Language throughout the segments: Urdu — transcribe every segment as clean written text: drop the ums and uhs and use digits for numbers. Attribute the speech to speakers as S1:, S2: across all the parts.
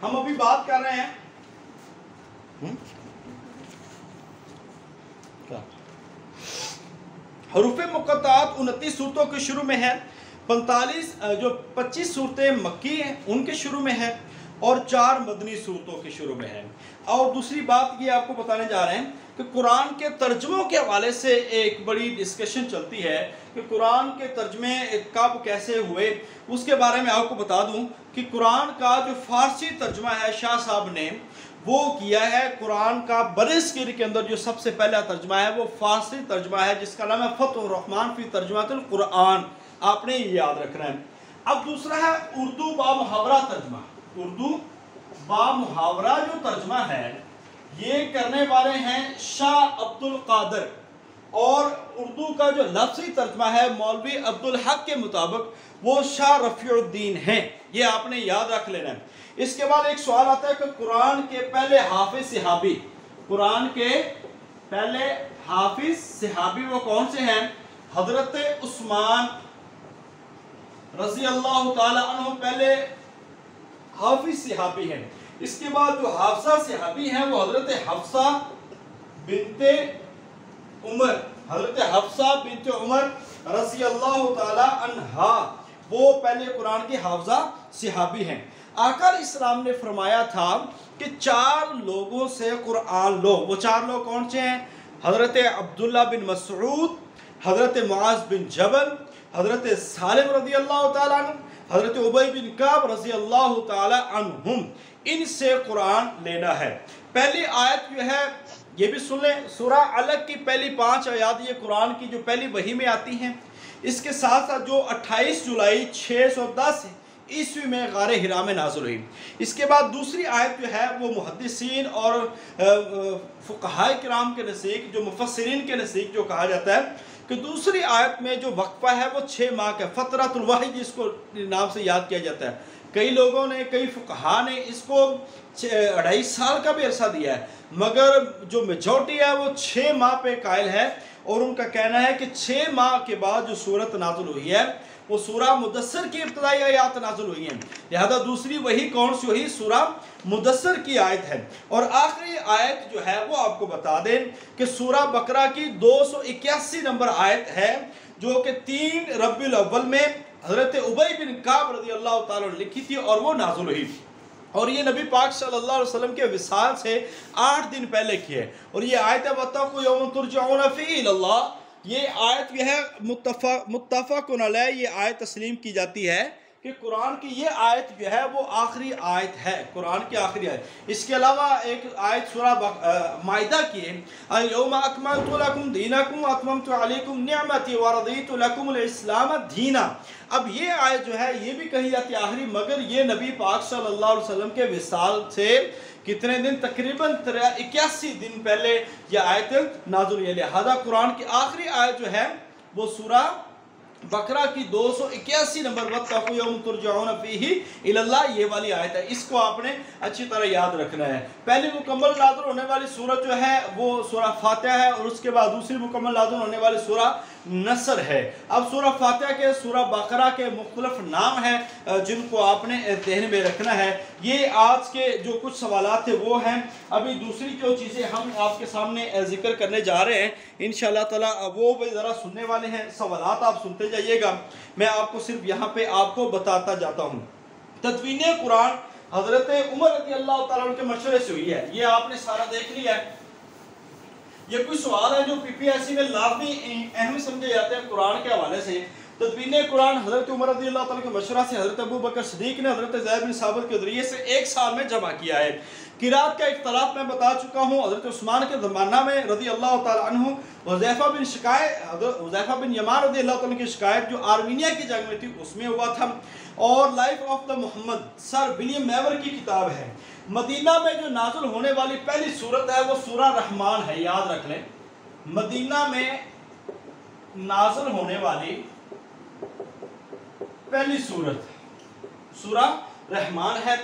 S1: ہم ابھی بات کر رہے ہیں حروف مقطعات 29 صورتوں کے شروع میں ہے، 25 صورتیں مکی ہیں ان کے شروع میں ہے، اور 4 مدنی صورتوں کے شروع میں ہے۔ اور دوسری بات یہ آپ کو بتانے جا رہے ہیں کہ قرآن کے ترجموں کے حوالے سے ایک بڑی ڈسکشن چلتی ہے کہ قرآن کے ترجمے کب کیسے ہوئے۔ اس کے بارے میں آپ کو بتا دوں کہ قرآن کا جو فارسی ترجمہ ہے شاہ صاحب نے وہ کیا ہے، قرآن کا برصغیر کے اندر جو سب سے پہلا ترجمہ ہے وہ فارسی ترجمہ ہے جس کا نام ہے فتح الرحمن فی ترجمۃ القرآن، آپ نے یہ یاد رکھنا ہے۔ اب دوسرا ہے اردو با محاورہ ترجمہ۔ اردو با محاورہ جو ترجمہ ہے یہ کرنے والے ہیں شاہ عبد القادر، اور اردو کا جو لفظی ترجمہ ہے مولوی عبدالحق کے مطابق وہ شاہ رفیع الدین ہیں، یہ آپ نے یاد رکھ لینا ہے۔ اس کے بعد ایک سوال آتا ہے کہ قرآن کے پہلے حافظ صحابی، قرآن کے پہلے حافظ صحابی وہ کون سے ہیں؟ حضرت عثمان رضی اللہ تعالی عنہ پہلے حافظ صحابی ہیں۔ اس کے بعد جو حافظہ صحابی ہیں وہ حضرت حفصہ بنت عمر، حضرت حفصہ بنت عمر رضی اللہ تعالی عنہا، وہ پہلے قرآن کی حافظہ صحابی ہیں۔ آقا علیہ السلام نے فرمایا تھا کہ 4 لوگوں سے قرآن لو، وہ 4 لوگ کون سے ہیں؟ حضرت عبداللہ بن مسعود، حضرت معاذ بن جبل، حضرت سالم رضی اللہ تعالیٰ عنہ، حضرت ابی بن کعب رضی اللہ تعالیٰ عنہم، ان سے قرآن لینا ہے۔ پہلی آیت جو ہے یہ بھی سن لیں، سورہ علق کی پہلی 5 آیات یہ قرآن کی جو پہلی وحی میں آتی ہیں۔ اس کے ساتھ ساتھ جو 28 جولائی 610 عیسوی میں غار حرا میں نازل ہوئی۔ اس کے بعد دوسری آیت جو ہے وہ محدثین اور فقہاء کرام کے نزدیک، جو مفسرین کے نزدیک جو کہا جاتا ہے کہ دوسری آیت میں جو وقفہ ہے وہ 6 ماہ کا فترۃ الوحی جس کو نام سے یاد کیا جاتا ہے۔ کئی لوگوں نے، کئی فقہاء نے اس کو 2.5 سال کا بھی عرصہ دیا ہے، مگر جو میجورٹی ہے وہ 6 ماہ پہ قائل ہے، اور ان کا کہنا ہے کہ 6 ماہ کے بعد جو سورت نازل ہوئی ہے وہ سورہ مدثر کی ابتدائی آیات نازل ہوئی ہیں، لہذا دوسری وہی کون سی ہوئی؟ سورہ مدثر کی آیت ہے۔ اور آخری آیت جو ہے وہ آپ کو بتا دیں کہ سورہ بقرہ کی 281 نمبر آیت ہے، جو کہ 3 ربیع الاول میں حضرت ابی بن کعب رضی اللہ تعالیٰ نے لکھی تھی اور وہ نازل ہوئی، اور یہ نبی پاک صلی اللہ علیہ وسلم کے وصال سے 8 دن پہلے کی ہے۔ اور یہ آیت ہے وَاتَّقُوا يَوْمًا تُرْجَعُونَ فِيهِ إِلَى اللَّهِ، یہ آیت جو ہے متفق علیہ یہ آیت تسلیم کی جاتی ہے کہ قرآن کی یہ آیت جو ہے وہ آخری آیت ہے، قرآن کی آخری آیت۔ اس کے علاوہ ایک آیت سورہ مائدہ کی ہے، الْيَوْمَ أَكْمَلْتُ لَكُمْ دِينَكُمْ وَأَتْمَمْتُ عَلَيْكُمْ نِعْمَتِي وَرَضِيتُ لَكُمُ الْإِسْلَامَ دِينًا۔ اب یہ آیت جو ہے یہ بھی کہی جاتی ہے آخری، مگر یہ نبی پاک صلی اللہ علیہ وسلم کے وصال سے کتنے دن؟ تقریباً 81 دن پہلے یہ آیت نازل ہوئی ہے، لہذا قرآن کی آخری آیت جو ہے وہ سورہ بقرہ کی 281 نمبر وَاتَّقُوا يَوْمًا تُرْجَعُونَ فِيهِ إِلَى اللَّهِ یہ والی آیت ہے۔ اس کو آپ نے اچھی طرح یاد رکھنا ہے۔ پہلی مکمل نازل ہونے والی سورت جو ہے وہ سورہ فاتحہ ہے، اور اس کے بعد دوسری مکمل نازل ہونے والی سورہ نصر ہے۔ اب سورہ فاتحہ کے، سورہ بقرہ کے مختلف نام ہیں جن کو آپ نے ذہن میں رکھنا ہے۔ یہ آج کے جو کچھ سوالات تھے وہ ہیں۔ ابھی دوسری جو چیزیں ہم آپ کے سامنے ذکر کرنے جا رہے ہیں انشاءاللہ تعالیٰ وہ بھی ذرا سننے والے ہیں، سوالات آپ سنتے جائیے گا، میں آپ کو صرف یہاں پہ آپ کو بتاتا جاتا ہوں۔ تدوین قرآن حضرت عمر رضی اللہ تعالیٰ عنہ کے مشورے سے ہوئی ہے، یہ آپ نے سارا دیکھ لیا ہے۔ یہ کچھ سوال ہے جو PPSC میں لازمی اہم سمجھے جاتے ہیں قرآن کے حوالے سے۔ تدوین قرآن حضرت عمر رضی اللہ تعالیٰ کے مشورہ سے حضرت ابو بکر صدیق نے حضرت زید بن ثابت کے ذریعے سے 1 سال میں جمع کیا ہے۔ قرات کا اختلاف میں بتا چکا ہوں، حضرت عثمان کے زمانہ میں رضی اللہ تعالیٰ عنہ حذیفہ بن یمان رضی اللہ تعالیٰ کی شکایت جو آرمینیا کی جنگ میں تھی اس میں ہوا تھا، اور life of the Muhammad sir William Muir کی کتاب ہے۔ مدینہ میں جو نازل ہونے والی پہلی سورت ہے وہ سورہ رحمان ہے، یاد رکھ لیں، مدینہ میں نازل ہونے والی پہلی سورت سورہ رحمان ہے۔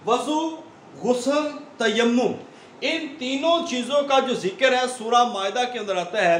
S1: وضو، غسل، تیمم، ان تینوں چیزوں کا جو ذکر ہے سورہ مائدہ کے اندر آتا ہے۔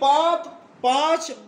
S1: 5